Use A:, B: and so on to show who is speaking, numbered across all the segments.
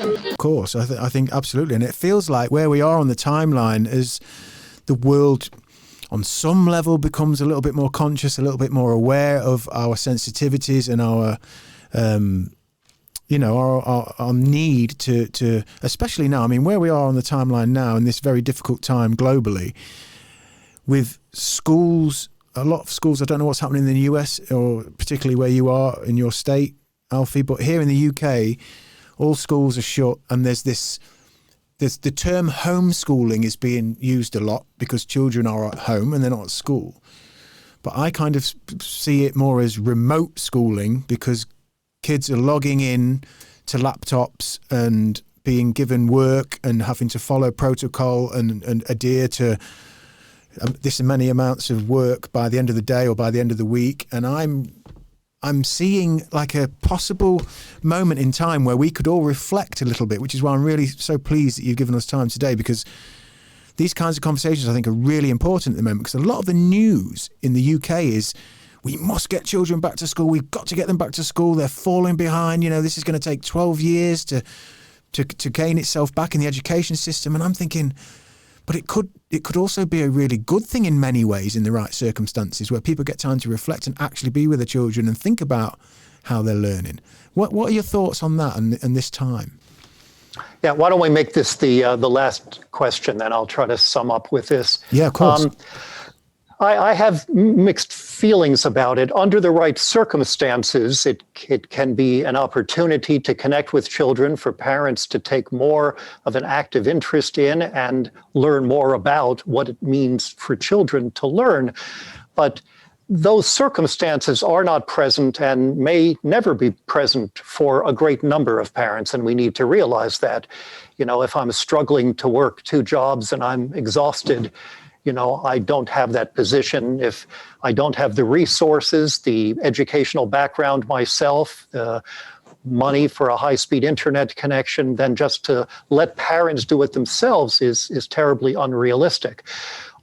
A: Of course, I think absolutely. And it feels like where we are on the timeline as the world on some level becomes a little bit more conscious, a little bit more aware of our sensitivities and our our need to, especially now, I mean, where we are on the timeline now in this very difficult time globally, with schools, a lot of schools, I don't know what's happening in the US or particularly where you are in your state, Alfie, but here in the UK, all schools are shut, and there's the term homeschooling is being used a lot because children are at home and they're not at school. But I kind of see it more as remote schooling because kids are logging in to laptops and being given work and having to follow protocol and adhere to this many amounts of work by the end of the day or by the end of the week. And I'm seeing like a possible moment in time where we could all reflect a little bit, which is why I'm really so pleased that you've given us time today, because these kinds of conversations I think are really important at the moment, because a lot of the news in the UK is we must get children back to school. We've got to get them back to school. They're falling behind. This is going to take 12 years to gain itself back in the education system. And I'm thinking, but it could also be a really good thing in many ways in the right circumstances where people get time to reflect and actually be with their children and think about how they're learning. What are your thoughts on that and this time?
B: Yeah, why don't we make this the last question, then I'll try to sum up with this.
A: Yeah, of course.
B: I have mixed feelings about it. Under the right circumstances, it can be an opportunity to connect with children, for parents to take more of an active interest in and learn more about what it means for children to learn. But those circumstances are not present and may never be present for a great number of parents, and we need to realize that. If I'm struggling to work 2 jobs and I'm exhausted, I don't have that position. If I don't have the resources, the educational background myself, the money for a high-speed internet connection, then just to let parents do it themselves is terribly unrealistic.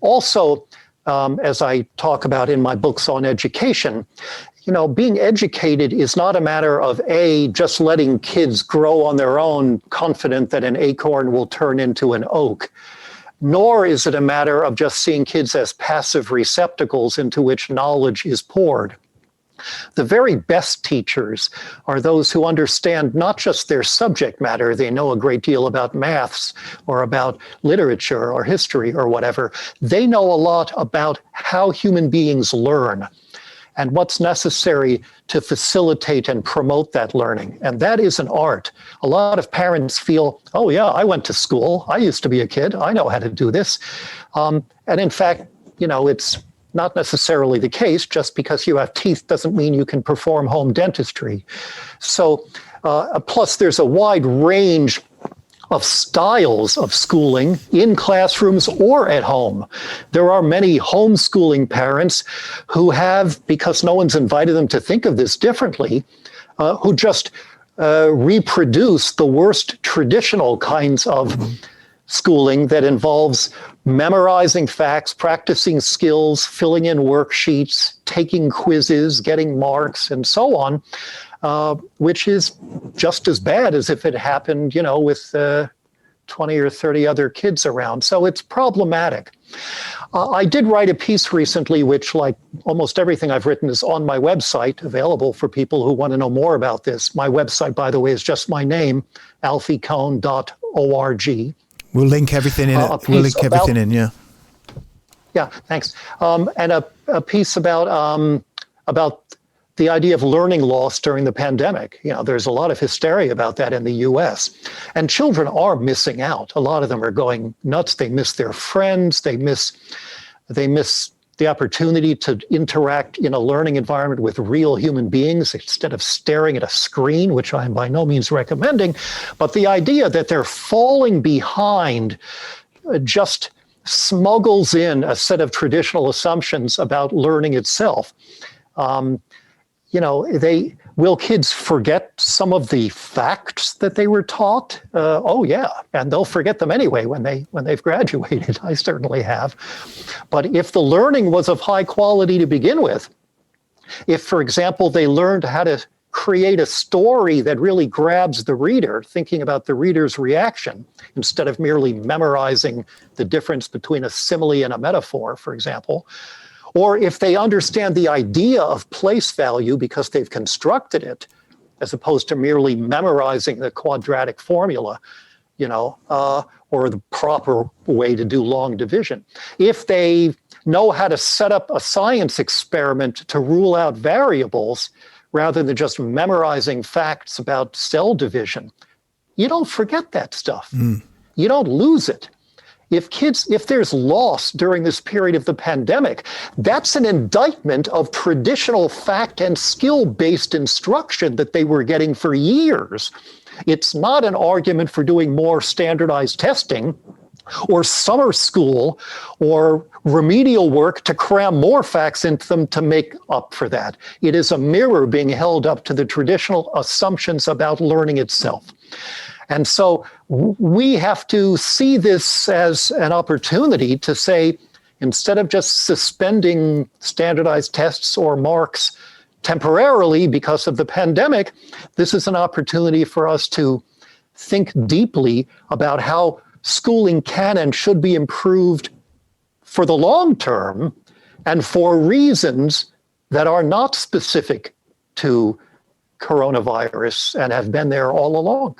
B: Also, as I talk about in my books on education, being educated is not a matter of just letting kids grow on their own, confident that an acorn will turn into an oak. Nor is it a matter of just seeing kids as passive receptacles into which knowledge is poured. The very best teachers are those who understand not just their subject matter, they know a great deal about maths or about literature or history or whatever. They know a lot about how human beings learn and what's necessary to facilitate and promote that learning. And that is an art. A lot of parents feel, oh yeah, I went to school. I used to be a kid. I know how to do this. And in fact, it's not necessarily the case. Just because you have teeth doesn't mean you can perform home dentistry. So plus there's a wide range of styles of schooling in classrooms or at home. There are many homeschooling parents who have, because no one's invited them to think of this differently, who just reproduce the worst traditional kinds of schooling that involves memorizing facts, practicing skills, filling in worksheets, taking quizzes, getting marks, and so on. Which is just as bad as if it happened, with 20 or 30 other kids around. So it's problematic. I did write a piece recently, which, like almost everything I've written, is on my website, available for people who want to know more about this. My website, by the way, is just my name, alfiekohn.org.
A: We'll link everything in. We'll link everything in, yeah.
B: Yeah, thanks. And a piece about the idea of learning loss during the pandemic. There's a lot of hysteria about that in the US. And children are missing out. A lot of them are going nuts. They miss their friends. They miss the opportunity to interact in a learning environment with real human beings instead of staring at a screen, which I'm by no means recommending. But the idea that they're falling behind just smuggles in a set of traditional assumptions about learning itself. Will kids forget some of the facts that they were taught? Oh yeah, and they'll forget them anyway when they've graduated. I certainly have. But if the learning was of high quality to begin with, if, for example, they learned how to create a story that really grabs the reader, thinking about the reader's reaction, instead of merely memorizing the difference between a simile and a metaphor, for example, or if they understand the idea of place value because they've constructed it, as opposed to merely memorizing the quadratic formula, or the proper way to do long division. If they know how to set up a science experiment to rule out variables, rather than just memorizing facts about cell division, you don't forget that stuff. You don't lose it. If there's loss during this period of the pandemic, that's an indictment of traditional fact and skill-based instruction that they were getting for years. It's not an argument for doing more standardized testing or summer school or remedial work to cram more facts into them to make up for that. It is a mirror being held up to the traditional assumptions about learning itself. And so we have to see this as an opportunity to say, instead of just suspending standardized tests or marks temporarily because of the pandemic, this is an opportunity for us to think deeply about how schooling can and should be improved for the long term and for reasons that are not specific to coronavirus and have been there all along.